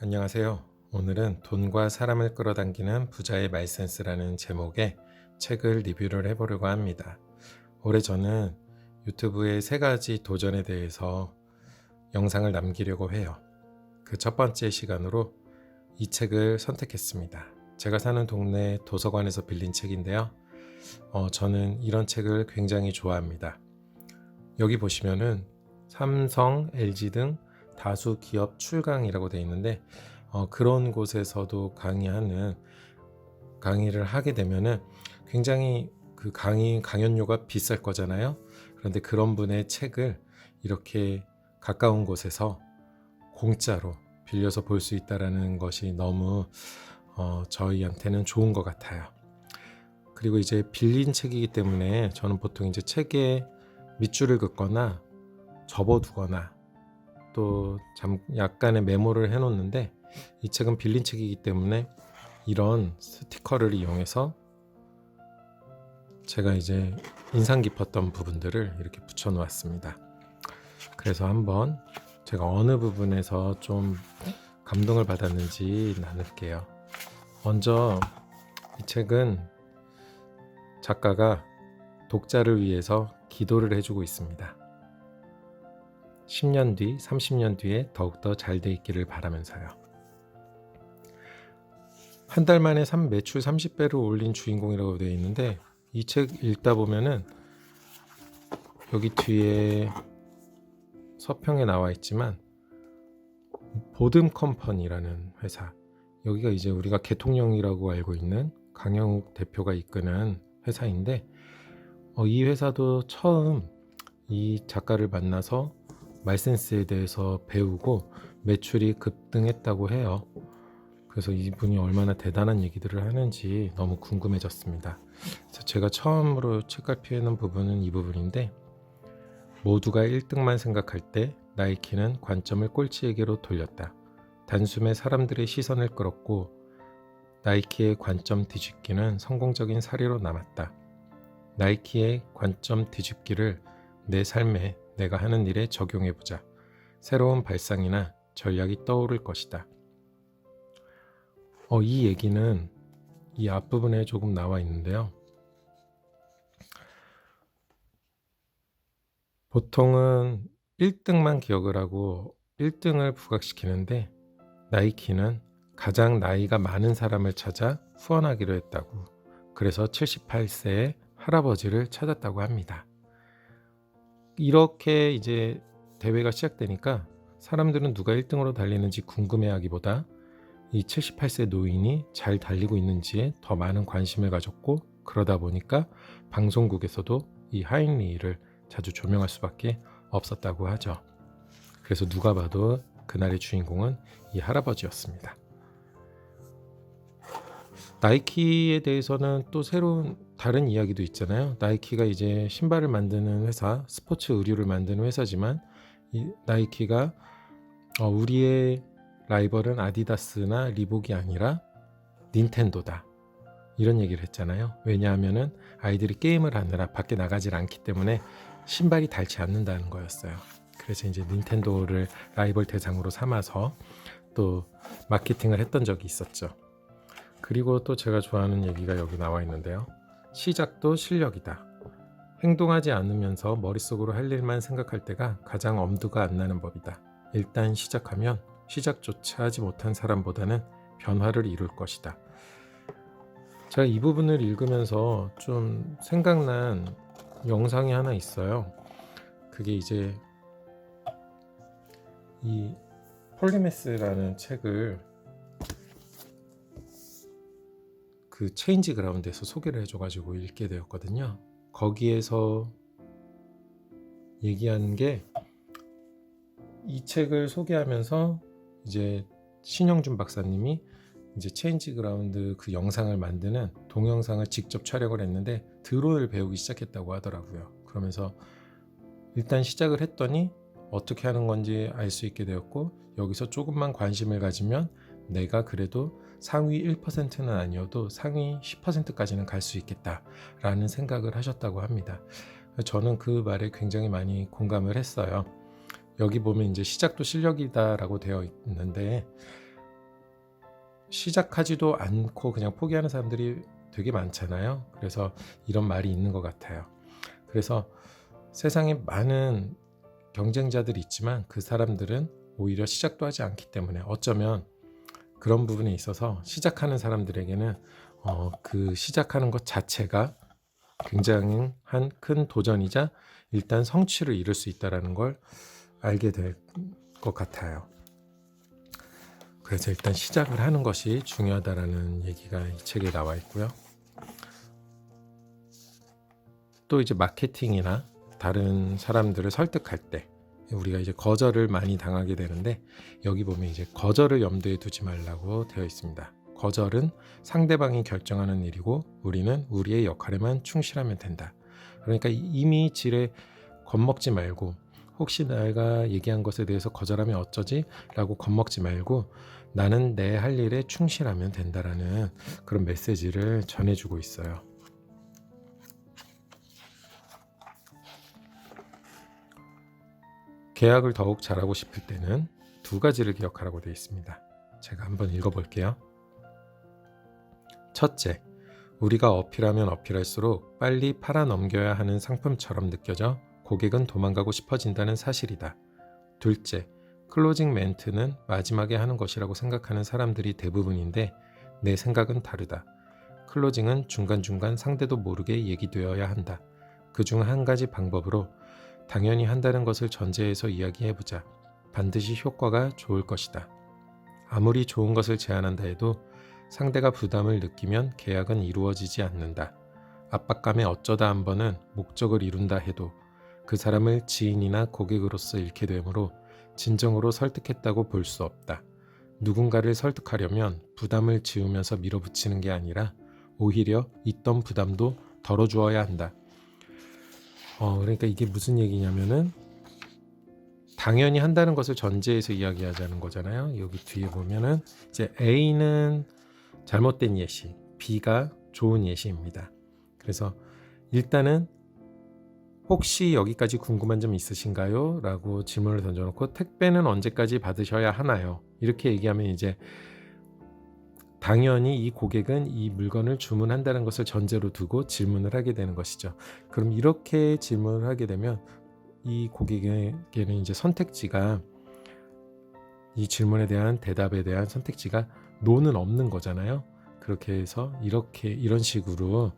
안녕하세요. 오늘은 돈과 사람을 끌어당기는 부자의 말센스라는 제목의 책을 리뷰를 해보려고 합니다. 올해 저는 유튜브의 3가지 도전에 대해서 영상을 남기려고 해요. 그 첫 번째 시간으로 이 책을 선택했습니다. 제가 사는 동네 도서관에서 빌린 책인데요. 저는 이런 책을 굉장히 좋아합니다. 여기 보시면은 삼성, LG 등 다수 기업 출강이라고 되어 있는데 그런 곳에서도 강의를 하게 되면은 굉장히 그 강연료가 비쌀 거잖아요. 그런데 그런 분의 책을 이렇게 가까운 곳에서 공짜로 빌려서 볼 수 있다라는 것이 너무 저희한테는 좋은 것 같아요. 그리고 이제 빌린 책이기 때문에 저는 보통 이제 책에 밑줄을 긋거나 접어두거나 또 약간의 메모를 해놓는데, 이 책은 빌린 책이기 때문에 이런 스티커를 이용해서 제가 이제 인상 깊었던 부분들을 이렇게 붙여 놓았습니다. 그래서 한번 제가 어느 부분에서 좀 감동을 받았는지 나눌게요. 먼저 이 책은 작가가 독자를 위해서 기도를 해주고 있습니다. 10년 뒤, 30년 뒤에 더욱더 잘 돼 있기를 바라면서요. 한 달 만에 매출 30배를 올린 주인공이라고 되어 있는데, 이 책 읽다 보면은 여기 뒤에 서평에 나와 있지만 보듬 컴퍼니라는 회사, 여기가 이제 우리가 개통령이라고 알고 있는 강영욱 대표가 이끄는 회사인데, 이 회사도 처음 이 작가를 만나서 말센스에 대해서 배우고 매출이 급등했다고 해요. 그래서 이분이 얼마나 대단한 얘기들을 하는지 너무 궁금해졌습니다. 그래서 제가 처음으로 책갈피해놓은 부분은 이 부분인데, 모두가 1등만 생각할 때 나이키는 관점을 꼴찌에게로 돌렸다. 단숨에 사람들의 시선을 끌었고 나이키의 관점 뒤집기는 성공적인 사례로 남았다. 나이키의 관점 뒤집기를 내 삶에, 내가 하는 일에 적용해보자. 새로운 발상이나 전략이 떠오를 것이다. 이 얘기는 이 앞부분에 조금 나와 있는데요. 보통은 1등만 기억을 하고 1등을 부각시키는데, 나이키는 가장 나이가 많은 사람을 찾아 후원하기로 했다고. 그래서 78세의 할아버지를 찾았다고 합니다. 이렇게 이제 대회가 시작되니까 사람들은 누가 1등으로 달리는지 궁금해하기보다 이 78세 노인이 잘 달리고 있는지에 더 많은 관심을 가졌고, 그러다 보니까 방송국에서도 이 하인리를 자주 조명할 수밖에 없었다고 하죠. 그래서 누가 봐도 그날의 주인공은 이 할아버지였습니다. 나이키에 대해서는 또 새로운 다른 이야기도 있잖아요. 나이키가 이제 신발을 만드는 회사, 스포츠 의류를 만드는 회사지만 이 나이키가 우리의 라이벌은 아디다스나 리복이 아니라 닌텐도다, 이런 얘기를 했잖아요. 왜냐하면은 아이들이 게임을 하느라 밖에 나가질 않기 때문에 신발이 닳지 않는다는 거였어요. 그래서 이제 닌텐도를 라이벌 대상으로 삼아서 또 마케팅을 했던 적이 있었죠. 그리고 또 제가 좋아하는 얘기가 여기 나와 있는데요. 시작도 실력이다. 행동하지 않으면서 머릿속으로 할 일만 생각할 때가 가장 엄두가 안 나는 법이다. 일단 시작하면 시작조차 하지 못한 사람보다는 변화를 이룰 것이다. 제가 이 부분을 읽으면서 좀 생각난 영상이 하나 있어요. 그게 이제 이 폴리메스라는 책을 그 체인지 그라운드에서 소개를 해줘가지고 읽게 되었거든요. 거기에서 얘기하는 게, 이 책을 소개하면서 이제 신영준 박사님이 이제 체인지 그라운드 그 영상을 만드는 동영상을 직접 촬영을 했는데 드론을 배우기 시작했다고 하더라고요. 그러면서 일단 시작을 했더니 어떻게 하는 건지 알 수 있게 되었고, 여기서 조금만 관심을 가지면 내가 그래도 상위 1%는 아니어도 상위 10%까지는 갈 수 있겠다라는 생각을 하셨다고 합니다. 저는 그 말에 굉장히 많이 공감을 했어요. 여기 보면 이제 시작도 실력이다라고 되어 있는데, 시작하지도 않고 그냥 포기하는 사람들이 되게 많잖아요. 그래서 이런 말이 있는 것 같아요. 그래서 세상에 많은 경쟁자들이 있지만 그 사람들은 오히려 시작도 하지 않기 때문에 어쩌면 그런 부분에 있어서 시작하는 사람들에게는 그 시작하는 것 자체가 굉장히 큰 도전이자 일단 성취를 이룰 수 있다는 걸 알게 될 것 같아요. 그래서 일단 시작을 하는 것이 중요하다라는 얘기가 이 책에 나와 있고요. 또 이제 마케팅이나 다른 사람들을 설득할 때 우리가 이제 거절을 많이 당하게 되는데 여기 보면 이제 거절을 염두에 두지 말라고 되어 있습니다. 거절은 상대방이 결정하는 일이고 우리는 우리의 역할에만 충실하면 된다. 그러니까 이미 질에 겁먹지 말고 혹시 내가 얘기한 것에 대해서 거절하면 어쩌지? 라고 겁먹지 말고 나는 내 할 일에 충실하면 된다라는 그런 메시지를 전해주고 있어요. 계약을 더욱 잘하고 싶을 때는 두 가지를 기억하라고 되어 있습니다. 제가 한번 읽어볼게요. 첫째, 우리가 어필하면 어필할수록 빨리 팔아넘겨야 하는 상품처럼 느껴져 고객은 도망가고 싶어진다는 사실이다. 둘째, 클로징 멘트는 마지막에 하는 것이라고 생각하는 사람들이 대부분인데 내 생각은 다르다. 클로징은 중간중간 상대도 모르게 얘기되어야 한다. 그중 한 가지 방법으로 당연히 한다는 것을 전제해서 이야기해보자. 반드시 효과가 좋을 것이다. 아무리 좋은 것을 제안한다 해도 상대가 부담을 느끼면 계약은 이루어지지 않는다. 압박감에 어쩌다 한 번은 목적을 이룬다 해도 그 사람을 지인이나 고객으로서 잃게 되므로 진정으로 설득했다고 볼 수 없다. 누군가를 설득하려면 부담을 지우면서 밀어붙이는 게 아니라 오히려 있던 부담도 덜어주어야 한다. 그러니까 이게 무슨 얘기냐면은 당연히 한다는 것을 전제해서 이야기하자는 거잖아요. 여기 뒤에 보면은 이제 A는 잘못된 예시, B가 좋은 예시입니다. 그래서 일단은 혹시 여기까지 궁금한 점 있으신가요? 라고 질문을 던져놓고 택배는 언제까지 받으셔야 하나요? 이렇게 얘기하면 이제 당연히 이 고객은 이 물건을 주문한다는 것을 전제로 두고 질문을 하게 되는 것이죠. 그럼 이렇게 질문을 하게 되면 이 고객에게는 이제 선택지가 이 질문에 대한 대답에 대한 선택지가 노는 없는 거잖아요. 그렇게 해서 이런 식으로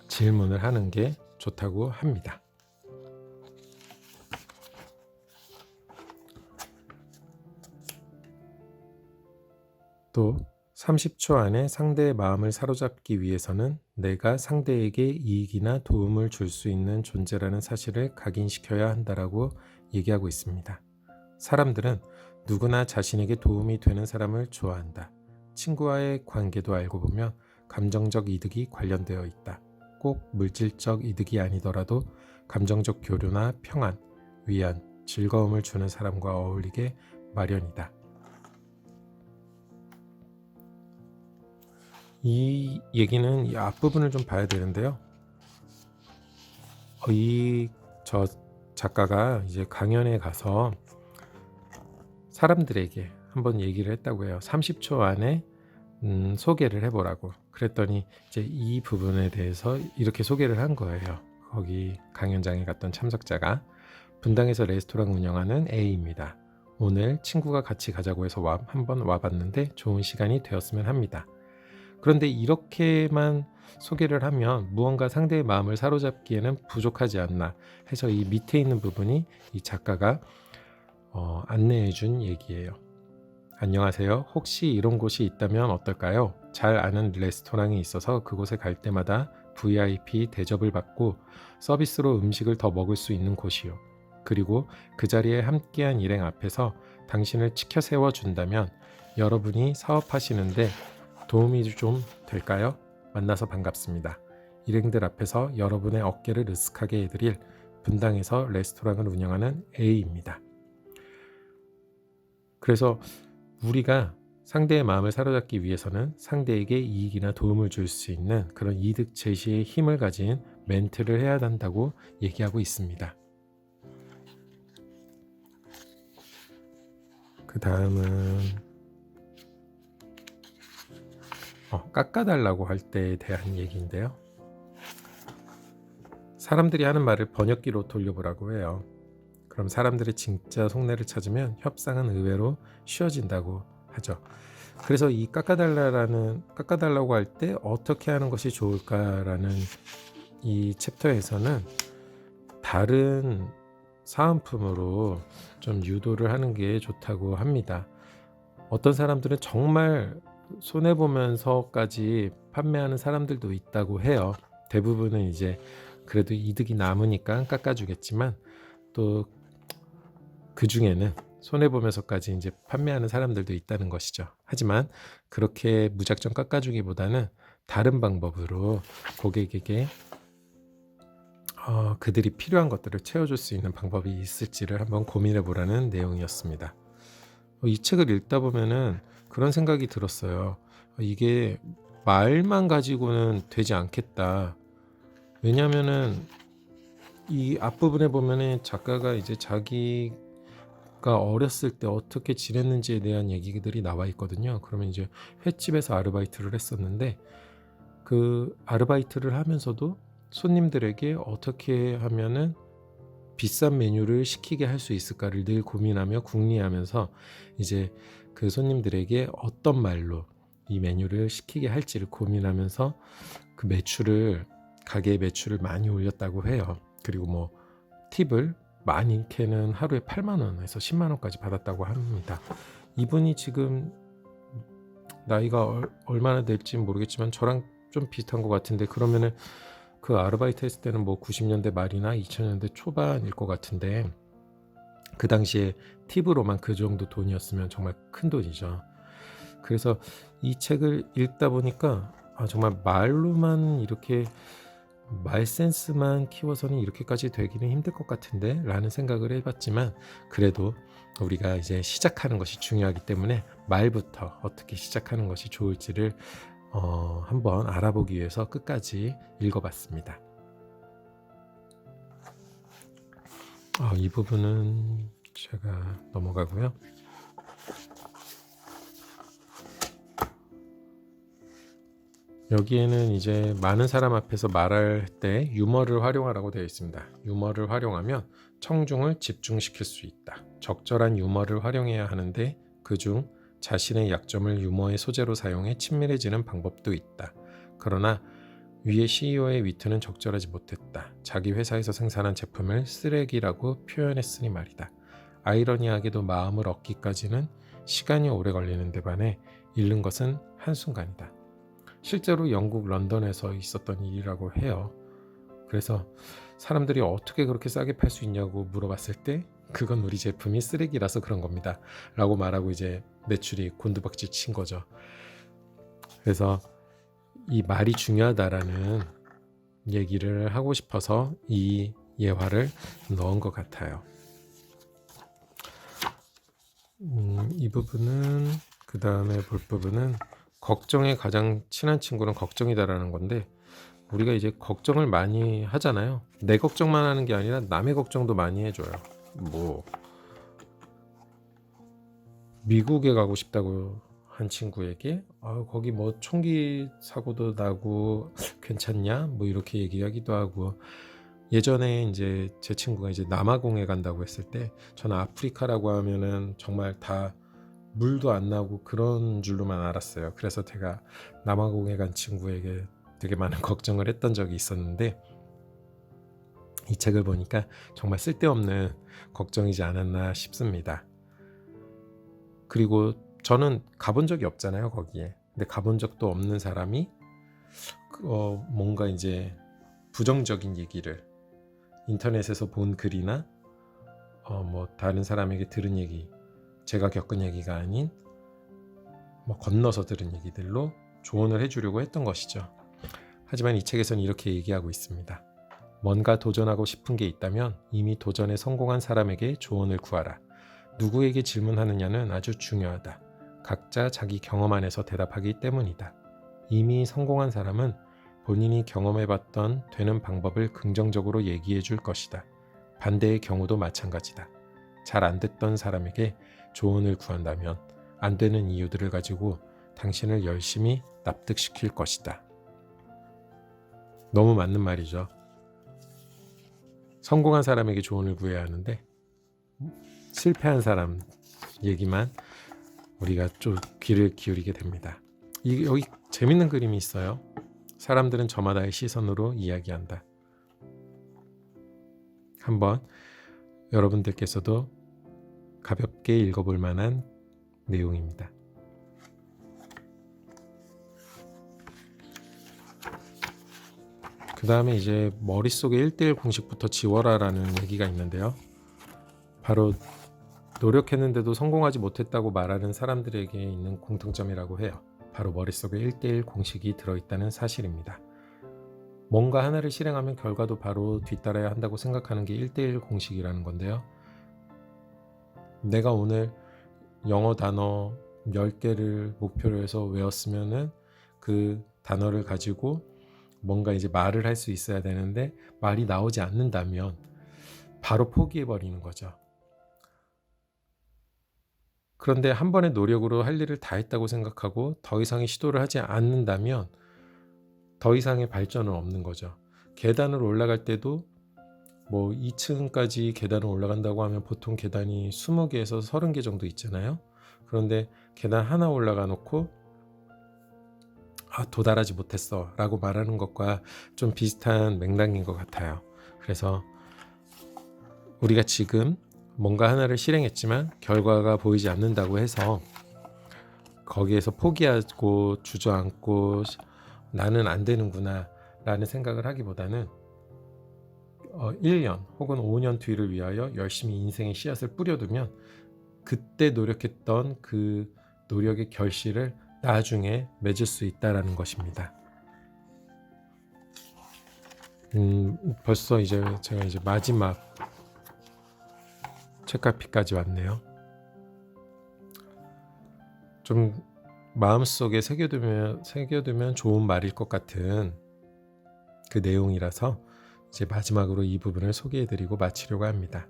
질문을 하는 게 좋다고 합니다. 또 30초 안에 상대의 마음을 사로잡기 위해서는 내가 상대에게 이익이나 도움을 줄 수 있는 존재라는 사실을 각인시켜야 한다라고 얘기하고 있습니다. 사람들은 누구나 자신에게 도움이 되는 사람을 좋아한다. 친구와의 관계도 알고 보면 감정적 이득이 관련되어 있다. 꼭 물질적 이득이 아니더라도 감정적 교류나 평안, 위안, 즐거움을 주는 사람과 어울리게 마련이다. 이 얘기는 이 앞부분을 좀 봐야 되는데요. 저 작가가 이제 강연에 가서 사람들에게 한번 얘기를 했다고 해요. 30초 안에 소개를 해보라고. 그랬더니 이제 이 부분에 대해서 이렇게 소개를 한 거예요. 거기 강연장에 갔던 참석자가 분당에서 레스토랑 운영하는 A입니다. 오늘 친구가 같이 가자고 해서 한번 와봤는데 좋은 시간이 되었으면 합니다. 그런데 이렇게만 소개를 하면 무언가 상대의 마음을 사로잡기에는 부족하지 않나 해서 이 밑에 있는 부분이 이 작가가 안내해 준 얘기예요. 안녕하세요. 혹시 이런 곳이 있다면 어떨까요? 잘 아는 레스토랑이 있어서 그곳에 갈 때마다 VIP 대접을 받고 서비스로 음식을 더 먹을 수 있는 곳이요. 그리고 그 자리에 함께한 일행 앞에서 당신을 치켜 세워준다면 여러분이 사업하시는데 도움이 좀 될까요? 만나서 반갑습니다. 일행들 앞에서 여러분의 어깨를 으쓱하게 해드릴 분당에서 레스토랑을 운영하는 A입니다. 그래서 우리가 상대의 마음을 사로잡기 위해서는 상대에게 이익이나 도움을 줄 수 있는 그런 이득 제시의 힘을 가진 멘트를 해야 한다고 얘기하고 있습니다. 그 다음은 깎아달라고 할 때에 대한 얘기인데요. 사람들이 하는 말을 번역기로 돌려보라고 해요. 그럼 사람들이 진짜 속내를 찾으면 협상은 의외로 쉬워진다고 하죠. 그래서 이 깎아달라고 할 때 어떻게 하는 것이 좋을까라는 이 챕터에서는 다른 사은품으로 좀 유도를 하는 게 좋다고 합니다. 어떤 사람들은 정말 손해보면서까지 판매하는 사람들도 있다고 해요. 대부분은 이제 그래도 이득이 남으니까 깎아주겠지만 또 그 중에는 손해보면서까지 이제 판매하는 사람들도 있다는 것이죠. 하지만 그렇게 무작정 깎아주기보다는 다른 방법으로 고객에게 그들이 필요한 것들을 채워줄 수 있는 방법이 있을지를 한번 고민해 보라는 내용이었습니다. 이 책을 읽다 보면은 그런 생각이 들었어요. 이게 말만 가지고는 되지 않겠다. 왜냐하면은 이 앞부분에 보면은 작가가 이제 자기가 어렸을 때 어떻게 지냈는지에 대한 얘기들이 나와 있거든요. 그러면 이제 횟집에서 아르바이트를 했었는데 그 아르바이트를 하면서도 손님들에게 어떻게 하면은 비싼 메뉴를 시키게 할 수 있을까를 늘 고민하며 궁리하면서 이제 그 손님들에게 어떤 말로 이 메뉴를 시키게 할지를 고민하면서 그 가게의 매출을 많이 올렸다고 해요. 그리고 뭐 팁을 많게는 하루에 8만 원에서 10만 원까지 받았다고 합니다. 이분이 지금 나이가 얼마나 될지 모르겠지만 저랑 좀 비슷한 것 같은데, 그러면은 그 아르바이트 했을 때는 뭐 90년대 말이나 2000년대 초반일 것 같은데, 그 당시에 팁으로만 그 정도 돈이었으면 정말 큰 돈이죠. 그래서 이 책을 읽다 보니까 정말 말로만 이렇게 말 센스만 키워서는 이렇게까지 되기는 힘들 것 같은데 라는 생각을 해봤지만, 그래도 우리가 이제 시작하는 것이 중요하기 때문에 말부터 어떻게 시작하는 것이 좋을지를 한번 알아보기 위해서 끝까지 읽어봤습니다. 이 부분은 제가 넘어가고요. 여기에는 이제 많은 사람 앞에서 말할 때 유머를 활용하라고 되어 있습니다. 유머를 활용하면 청중을 집중시킬 수 있다. 적절한 유머를 활용해야 하는데 그중 자신의 약점을 유머의 소재로 사용해 친밀해지는 방법도 있다. 그러나 위의 CEO의 위트는 적절하지 못했다. 자기 회사에서 생산한 제품을 쓰레기라고 표현했으니 말이다. 아이러니하게도 마음을 얻기까지는 시간이 오래 걸리는 데 반해 잃는 것은 한순간이다. 실제로 영국 런던에서 있었던 일이라고 해요. 그래서 사람들이 어떻게 그렇게 싸게 팔 수 있냐고 물어봤을 때 그건 우리 제품이 쓰레기라서 그런 겁니다 라고 말하고 이제 매출이 곤두박질 친 거죠. 그래서 이 말이 중요하다라는 얘기를 하고 싶어서 이 예화를 넣은 것 같아요. 이 부분은, 그 다음에 볼 부분은 걱정에 가장 친한 친구는 걱정이다라는 건데, 우리가 이제 걱정을 많이 하잖아요. 내 걱정만 하는 게 아니라 남의 걱정도 많이 해줘요. 뭐 미국에 가고 싶다고 한 친구에게 거기 뭐 총기 사고도 나고 괜찮냐 뭐 이렇게 얘기하기도 하고, 예전에 이제 제 친구가 이제 남아공에 간다고 했을 때 저는 아프리카라고 하면은 정말 다 물도 안 나고 그런 줄로만 알았어요. 그래서 제가 남아공에 간 친구에게 되게 많은 걱정을 했던 적이 있었는데, 이 책을 보니까 정말 쓸데없는 걱정이지 않았나 싶습니다. 그리고 저는 가본 적이 없잖아요, 거기에. 근데 가본 적도 없는 사람이 뭔가 이제 부정적인 얘기를 인터넷에서 본 글이나 뭐 다른 사람에게 들은 얘기, 제가 겪은 얘기가 아닌 뭐 건너서 들은 얘기들로 조언을 해주려고 했던 것이죠. 하지만 이 책에서는 이렇게 얘기하고 있습니다. 뭔가 도전하고 싶은 게 있다면 이미 도전에 성공한 사람에게 조언을 구하라. 누구에게 질문하느냐는 아주 중요하다. 각자 자기 경험 안에서 대답하기 때문이다. 이미 성공한 사람은 본인이 경험해봤던 되는 방법을 긍정적으로 얘기해 줄 것이다. 반대의 경우도 마찬가지다. 잘 안 됐던 사람에게 조언을 구한다면 안 되는 이유들을 가지고 당신을 열심히 납득시킬 것이다. 너무 맞는 말이죠. 성공한 사람에게 조언을 구해야 하는데 실패한 사람 얘기만 우리가 좀 귀를 기울이게 됩니다. 여기 재밌는 그림이 있어요. 사람들은 저마다의 시선으로 이야기한다. 한번 여러분들께서도 가볍게 읽어볼 만한 내용입니다. 그 다음에 이제 머릿속에 1:1 공식부터 지워라라는 얘기가 있는데요. 바로 노력했는데도 성공하지 못했다고 말하는 사람들에게 있는 공통점이라고 해요. 바로 머릿속에 1:1 공식이 들어있다는 사실입니다. 뭔가 하나를 실행하면 결과도 바로 뒤따라야 한다고 생각하는 게 1:1 공식이라는 건데요. 내가 오늘 영어 단어 10개를 목표로 해서 외웠으면은 그 단어를 가지고 뭔가 이제 말을 할 수 있어야 되는데 말이 나오지 않는다면 바로 포기해버리는 거죠. 그런데 한 번의 노력으로 할 일을 다 했다고 생각하고 더 이상의 시도를 하지 않는다면 더 이상의 발전은 없는 거죠. 계단을 올라갈 때도 뭐 2층까지 계단을 올라간다고 하면 보통 계단이 20개에서 30개 정도 있잖아요. 그런데 계단 하나 올라가 놓고 도달하지 못했어 라고 말하는 것과 좀 비슷한 맥락인 것 같아요. 그래서 우리가 지금 뭔가 하나를 실행했지만 결과가 보이지 않는다고 해서 거기에서 포기하고 주저앉고 나는 안 되는구나 라는 생각을 하기보다는 1년 혹은 5년 뒤를 위하여 열심히 인생의 씨앗을 뿌려두면 그때 노력했던 그 노력의 결실을 나중에 맺을 수 있다라는 것입니다. 벌써 제가 마지막 책갈피까지 왔네요. 좀 마음속에 새겨두면 좋은 말일 것 같은 그 내용이라서 이제 마지막으로 이 부분을 소개해드리고 마치려고 합니다.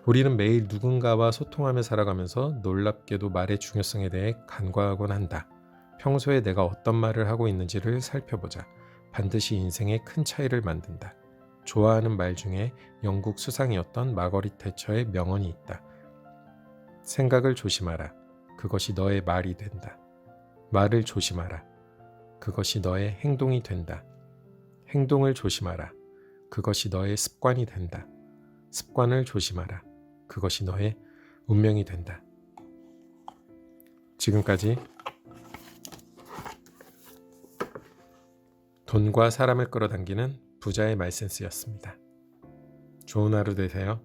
우리는 매일 누군가와 소통하며 살아가면서 놀랍게도 말의 중요성에 대해 간과하곤 한다. 평소에 내가 어떤 말을 하고 있는지를 살펴보자. 반드시 인생에 큰 차이를 만든다. 좋아하는 말 중에 영국 수상이었던 마거릿 태처의 명언이 있다. 생각을 조심하라. 그것이 너의 말이 된다. 말을 조심하라. 그것이 너의 행동이 된다. 행동을 조심하라. 그것이 너의 습관이 된다. 습관을 조심하라. 그것이 너의 운명이 된다. 지금까지 돈과 사람을 끌어당기는 부자의 말센스였습니다. 좋은 하루 되세요.